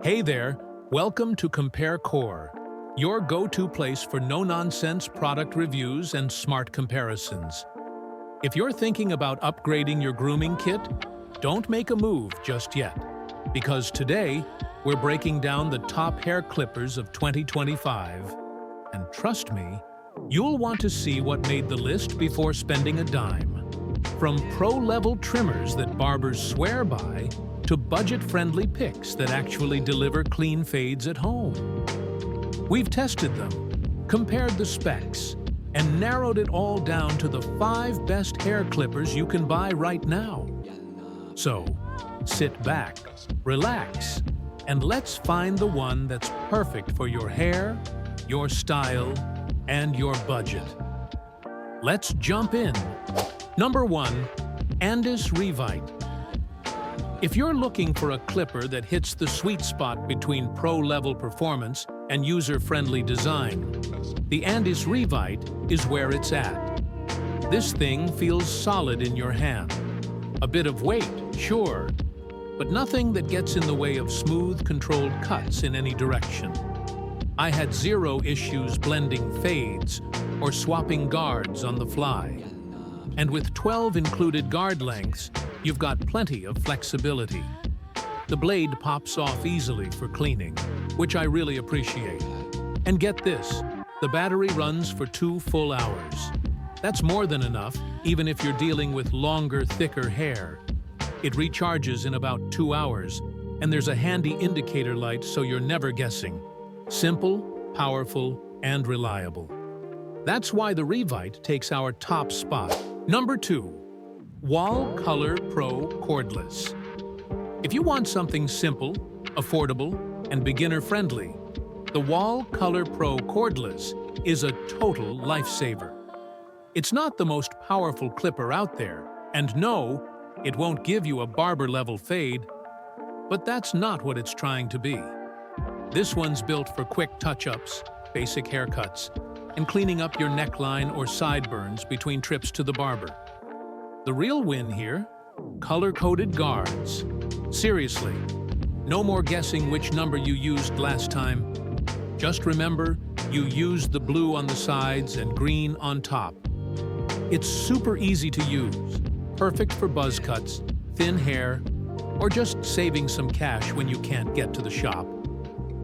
Hey there, welcome to Compare Core, your go-to place for no-nonsense product reviews and smart comparisons. If you're thinking about upgrading your grooming kit, don't make a move just yet, because today we're breaking down the top hair clippers of 2025. And trust me, you'll want to see what made the list before spending a dime. From pro-level trimmers that barbers swear by, to budget-friendly picks that actually deliver clean fades at home. We've tested them, compared the specs, and narrowed it all down to the 5 best hair clippers you can buy right now. So, sit back, relax, and let's find the one that's perfect for your hair, your style, and your budget. Let's jump in. Number 1. Andis ReVite. If you're looking for a clipper that hits the sweet spot between pro-level performance and user-friendly design, the Andis ReVite is where it's at. This thing feels solid in your hand. A bit of weight, sure, but nothing that gets in the way of smooth, controlled cuts in any direction. I had zero issues blending fades or swapping guards on the fly. And with 12 included guard lengths, you've got plenty of flexibility. The blade pops off easily for cleaning, which I really appreciate. And get this, the battery runs for 2 full hours. That's more than enough, even if you're dealing with longer, thicker hair. It recharges in about 2 hours, and there's a handy indicator light so you're never guessing. Simple, powerful, and reliable. That's why the ReVite takes our top spot. Number 2. Wahl Color Pro Cordless. If you want something simple, affordable, and beginner-friendly, the Wahl Color Pro Cordless is a total lifesaver. It's not the most powerful clipper out there, and no, it won't give you a barber-level fade, but that's not what it's trying to be. This one's built for quick touch-ups, basic haircuts, and cleaning up your neckline or sideburns between trips to the barber. The real win here? Color-coded guards. Seriously, no more guessing which number you used last time. Just remember, you used the blue on the sides and green on top. It's super easy to use, perfect for buzz cuts, thin hair, or just saving some cash when you can't get to the shop.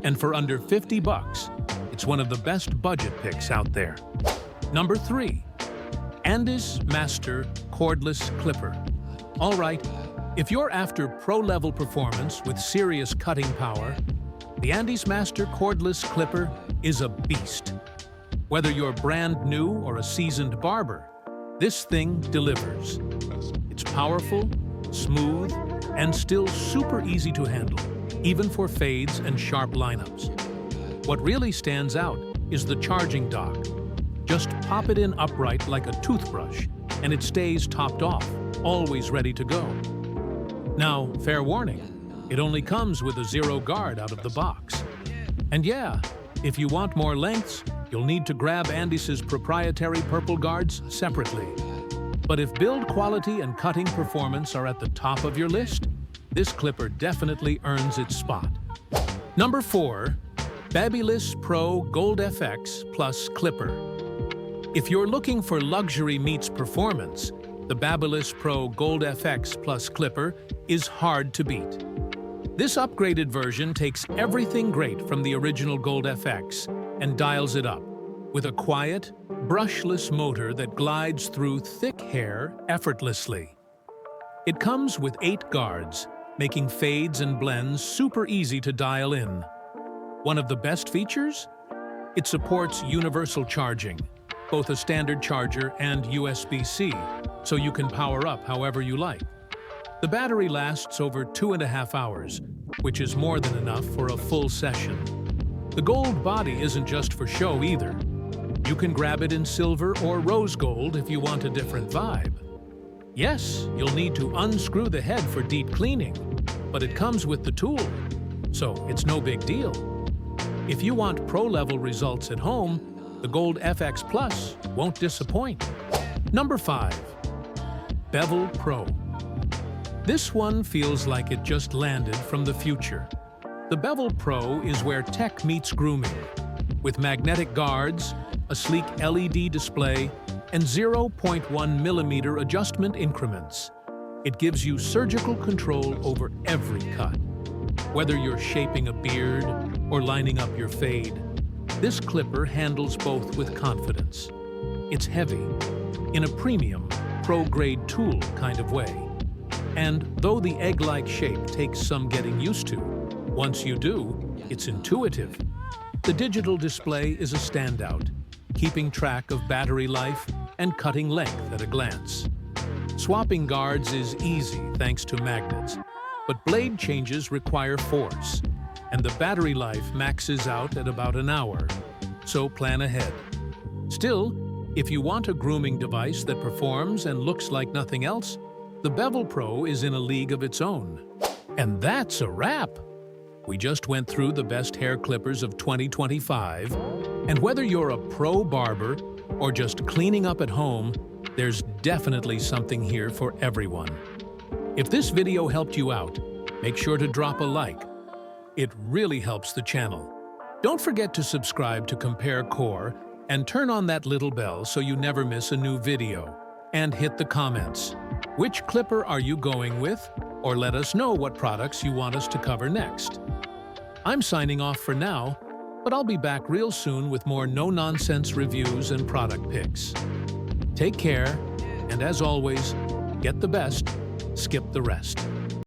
And for under $50, it's one of the best budget picks out there. Number 3. Andis Master Cordless Clipper. All right, if you're after pro-level performance with serious cutting power, the Andis Master Cordless Clipper is a beast. Whether you're brand new or a seasoned barber, this thing delivers. It's powerful, smooth, and still super easy to handle, even for fades and sharp lineups. What really stands out is the charging dock. Just pop it in upright like a toothbrush, and it stays topped off, always ready to go. Now, fair warning, it only comes with a 0 guard out of the box. And yeah, if you want more lengths, you'll need to grab Andis's proprietary purple guards separately. But if build quality and cutting performance are at the top of your list, this clipper definitely earns its spot. Number 4. BaBylissPro GoldFX Clipper. If you're looking for luxury meets performance, the BaBylissPro GoldFX Clipper is hard to beat. This upgraded version takes everything great from the original GoldFX and dials it up with a quiet, brushless motor that glides through thick hair effortlessly. It comes with 8 guards, making fades and blends super easy to dial in. One of the best features? It supports universal charging, both a standard charger and USB-C, so you can power up however you like. The battery lasts over 2.5 hours, which is more than enough for a full session. The gold body isn't just for show either. You can grab it in silver or rose gold if you want a different vibe. Yes, you'll need to unscrew the head for deep cleaning, but it comes with the tool, so it's no big deal. If you want pro-level results at home, the GoldFX Plus won't disappoint. Number 5. Bevel Pro. This one feels like it just landed from the future. The Bevel Pro is where tech meets grooming. With magnetic guards, a sleek LED display, and 0.1 millimeter adjustment increments, it gives you surgical control over every cut. Whether you're shaping a beard or lining up your fade, this clipper handles both with confidence. It's heavy, in a premium, pro-grade tool kind of way. And though the egg-like shape takes some getting used to, once you do, it's intuitive. The digital display is a standout, keeping track of battery life and cutting length at a glance. Swapping guards is easy thanks to magnets, but blade changes require force, and the battery life maxes out at about an hour, so plan ahead. Still, if you want a grooming device that performs and looks like nothing else, the Bevel Pro is in a league of its own. And that's a wrap! We just went through the best hair clippers of 2025, and whether you're a pro barber or just cleaning up at home, there's definitely something here for everyone. If this video helped you out, make sure to drop a like. It really helps the channel. Don't forget to subscribe to Compare Core and turn on that little bell so you never miss a new video. And hit the comments. Which clipper are you going with? Or let us know what products you want us to cover next. I'm signing off for now, but I'll be back real soon with more no-nonsense reviews and product picks. Take care, and as always, get the best, skip the rest.